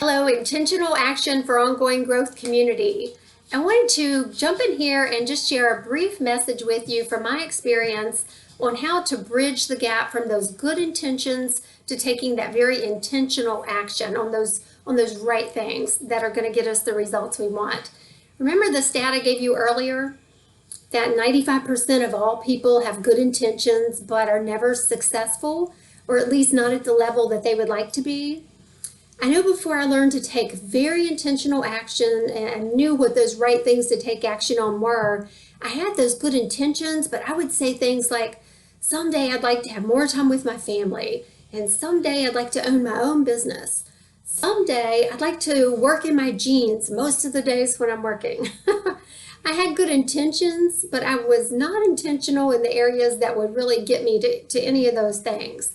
Hello, Intentional Action for Ongoing Growth community. I wanted to jump in here and just share a brief message with you from my experience on how to bridge the gap from those good intentions to taking that very intentional action on those right things that are going to get us the results we want. Remember the stat I gave you earlier? That 95% of all people have good intentions but are never successful, or at least not at the level that they would like to be. I know before I learned to take very intentional action and knew what those right things to take action on were, I had those good intentions, but I would say things like, someday I'd like to have more time with my family, and someday I'd like to own my own business. Someday I'd like to work in my jeans most of the days when I'm working. I had good intentions, but I was not intentional in the areas that would really get me to any of those things.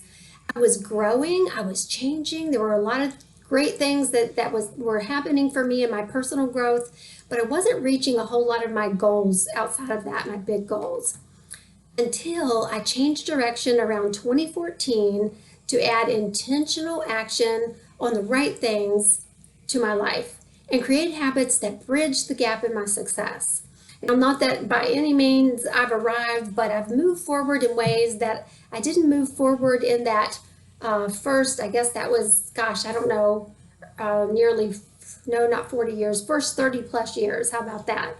I was growing, I was changing. There were a lot of great things that were happening for me in my personal growth, but I wasn't reaching a whole lot of my goals outside of that, my big goals. Until I changed direction around 2014 to add intentional action on the right things to my life and create habits that bridge the gap in my success. Now, not that by any means I've arrived, but I've moved forward in ways that I didn't move forward in that first, I guess that was, gosh, I don't know, not 40 years, first 30 plus years. How about that?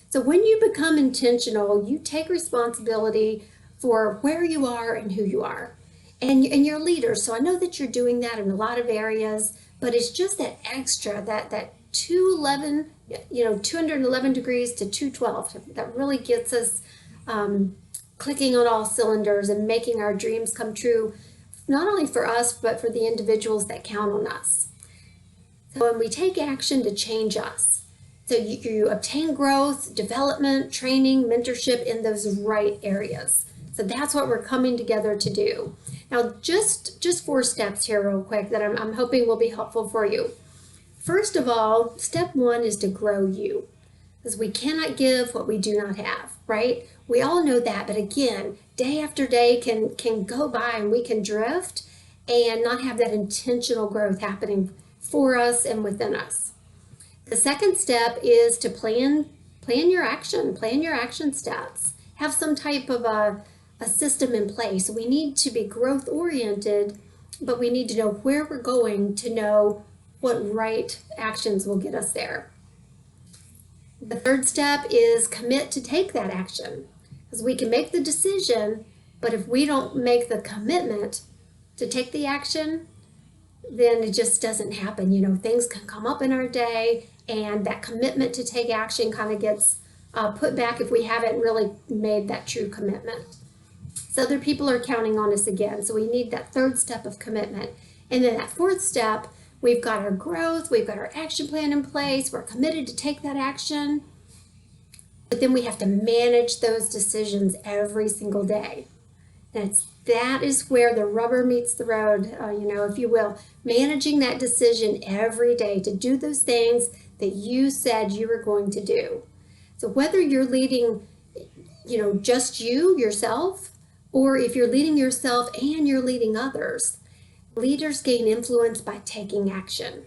So when you become intentional, you take responsibility for where you are and who you are. And you're a leader, so I know that you're doing that in a lot of areas, but it's just that extra, that 211 degrees to 212, that really gets us clicking on all cylinders and making our dreams come true, not only for us, but for the individuals that count on us. So when we take action to change us, so you obtain growth, development, training, mentorship in those right areas. So that's what we're coming together to do. Now, just 4 steps here real quick that I'm hoping will be helpful for you. First of all, step 1 is to grow you, because we cannot give what we do not have, right? We all know that, but again, day after day can go by and we can drift and not have that intentional growth happening for us and within us. The second step is to plan your action steps. Have some type of a system in place. We need to be growth oriented, but we need to know where we're going to know what right actions will get us there. The third step is commit to take that action, because we can make the decision, but if we don't make the commitment to take the action, then it just doesn't happen. Things can come up in our day, and that commitment to take action kind of gets put back if we haven't really made that true commitment. So other people are counting on us again, so we need that third step of commitment. And then that fourth step, we've got our growth, we've got our action plan in place, we're committed to take that action, but then we have to manage those decisions every single day. And that is where the rubber meets the road, if you will, managing that decision every day to do those things that you said you were going to do. So whether you're leading, just yourself, or if you're leading yourself and you're leading others, leaders gain influence by taking action.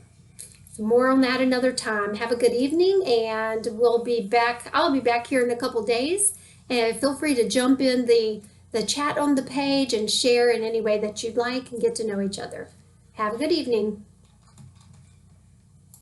So more on that another time. Have a good evening, and I'll be back here in a couple days. And feel free to jump in the chat on the page and share in any way that you'd like and get to know each other. Have a good evening.